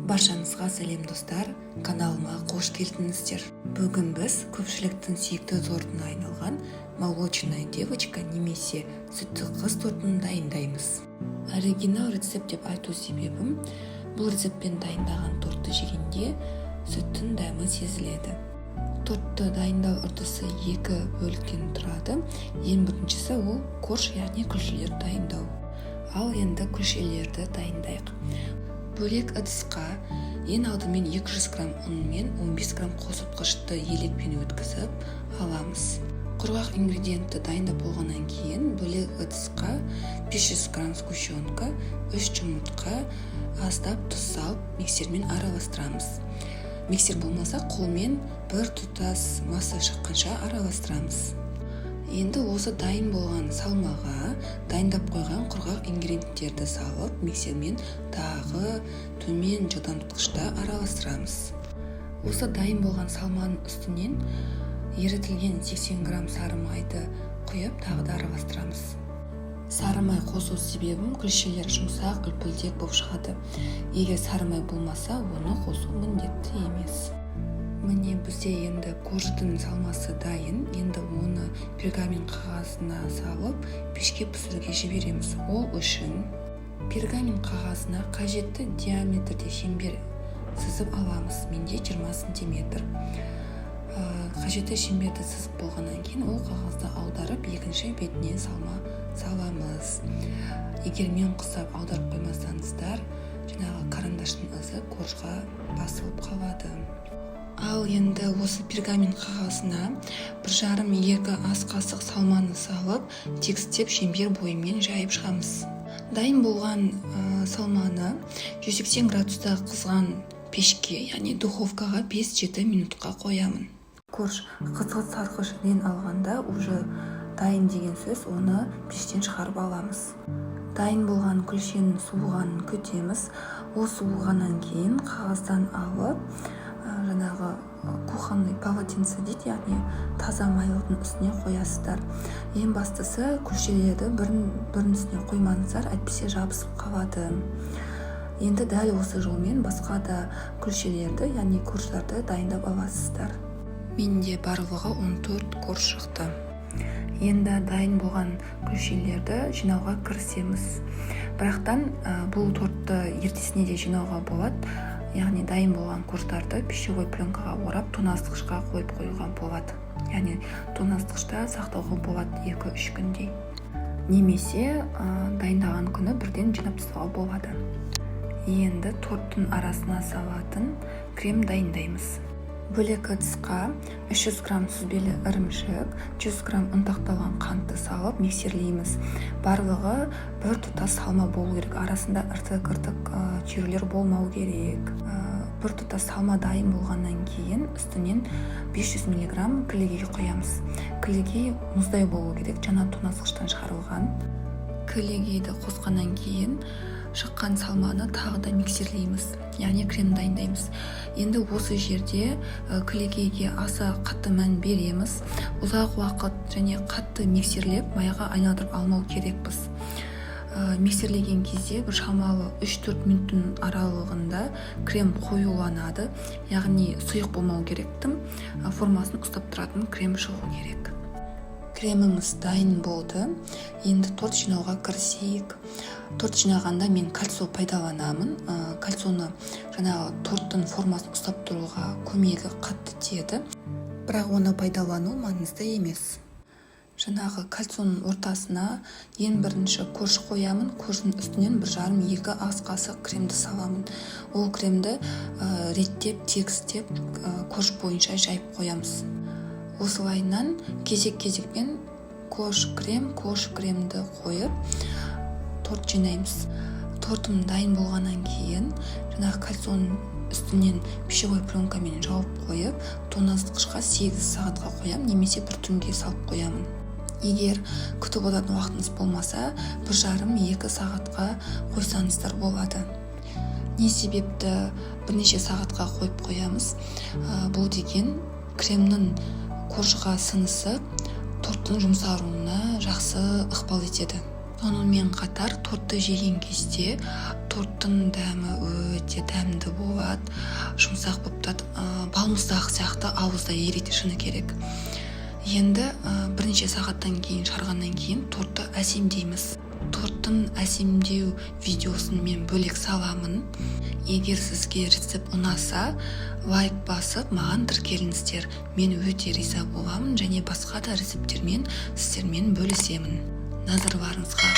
Баршаңызға сәлем достар, каналыма қош келдіңіздер. Бүгін біз көпшіліктің сүйікті тортына айналған молочная девочка немесе сүтті қыз тортын дайындаймыз. Оригинал рецепт деп айту себебім, бұл рецептпен дайындаған тортты жегенде сүттің дәмі сезіледі. Тортты дайындау үрдісі екі бөліктен тұрады. Ең біріншісі ол корж, яғни күлшелер дайындау. Ал енді күлшелерді дайындайық. Бөлек ыдысқа ең алдымен 200 грамм ұн мен 15 грамм қосытқышты елекпен өткізіп аламыз. Құрғақ ингредиентті дайындап болғаннан кейін бөлек ыдысқа 500 грамм сгущенка, 3 жұмыртқа, аздап тұз салып миксермен араластырамыз. Миксер болмаса қолмен бір тұтас масса шыққанша араластырамыз. Енді осы дайын болған салмаға дайындап қойған құрғақ ингредиенттерді салып, миксермен тағы төмен жылдамдатқышта араластырамыз. Осы дайын болған салманың үстінен ерітілген 80 грамм сары майды құйып, тағы да араластырамыз. Сары май қосу себебім күлшелер жұмсақ, үлпілдек болып шығады. Егер сары май болмаса, оны қосу міндетті емес. Міне бізде енді корждың салмасы дайын. Енді оны пергамент қағазына салып, пешке пісіруге жібереміз. Ол үшін пергамент қағазына қажетті диаметрде шеңбер сызып аламыз. Менде 20 см. Қажетті шеңберді сызып болғаннан кейін ол қағазды аударып, екінші бетіне саламыз. Егер мен құсап аударып қоймасаңыздар, жаңағы карандаштың ізі коржға басылып қалады. Ал енді осы пергамент қағазына 1,5-2 ас қасық салманы салып, тегістеп шеңбер бойымен жайып шығамыз. Дайын болған салманы 180 градуста қызған пешке, яғни духовкаға 5-7 минутқа қоямын. Корж қызғылт сарғыш рең алғанда уже дайын деген сөз, оны пештен шығарып аламыз. Дайын болған күлшенің суығанын күтеміз. Ол суығаннан кейін қағаздан алып, жаңағы кухонный полотенце дейді, яғни таза майлының үстіне қоясыздар. Ең бастысы күлшелерді бірінің үстіне қоймаңыздар, әйтпесе жабысып қалады. Енді дәл осы жолмен басқа да күлшелерді, яғни корждарды дайындап аласыздар. Менде барлығы 14 корж шықты. Енді дайын болған күлшелерді жинауға кірісеміз. Бірақтан бұл тортты ертесіне де жинауға болады. Яғни дайын болған корждарды пищевой пленкаға орап, тоңазытқышқа қойып қоюға болады. Яғни тоңазытқышта сақтауға болады 2-3 күндей. Немесе дайындаған күні бірден жинап тастауға болады. Енді торттың арасына салатын крем дайындаймыз. Бөлек ыдысқа 300 грамм сүзбелі ірімшік, 100 грамм ұнтақталған қантты салып миксерлейміз. Барлығы бір тұтас салма болу керек. Арасында ыртық-ыртық түйірлер болмау керек. Бір тұтас салма дайын болғаннан кейін үстінен 500 мг кілегей қоямыз. Кілегей мұздай болу керек, жаңа тоңазытқыштан шығарылған. Кілегейді қосқаннан кейін шыққан салманы тағы да миксерлейміз, яғни крем дайындаймыз. Енді осы жерде кілегейге аса қатты мән береміз. Ұзақ уақыт және қатты миксерлеп майға айналдырып алмау керекпіз. Миксерлеген кезде бір шамалы 3-4 минуттың аралығында крем қоюланады, яғни сұйық болмау керектім, формасын ұстап тұратын крем шығу керек. Креміміз дайын болды. Енді торт жинауға кірісейік. Торт жинағанда мен кальцо пайдаланамын. Кальцоны жаңағы торттың формасын ұстап тұруға көмегі қатты тиеді. Бірақ оны пайдалану маңызды емес. Жаңағы кальцоның ортасына ең бірінші корж қоямын. Корждың үстінен 1,5-2 ас қасық кремді саламын. Ол кремді реттеп, тегістеп, корж бойынша жайып қоямыз. Осылайынан кезек-кезекпен корж кремді қойып торт жинаймыз. Тортым дайын болғаннан кейін жаңағы кальцоның үстінен пищевой пленкамен жауып қойып, тоңазытқышқа 8 сағатқа қоям, немесе бір түнге салып қоямын. Егер күтіп отыратын уақытыңыз болмаса, 1,5-2 сағатқа қойсаңыздар болады. Не себепті бірнеше сағатқа қойып қоямыз? Бұл деген кремнің коржға сіңісі торттың жұмсаруына жақсы ықпал етеді. Сонымен қатар тортты жеген кезде торттың дәмі өте дәмді болады, жұмсақ болып тұрады, балмұздақ сияқты ауызда еритін шыны керек. Енді бірнеше сағаттан кейін шығарғаннан кейін тортты әсемдейміз. Торттың әсемдеу видеосын мен бөлек саламын. Егер сізге рецепт ұнаса, лайк басып маған тіркеліңіздер. Мен өте риза боламын және басқа да рецепттермен сіздермен бөлісемін. Назарларыңызға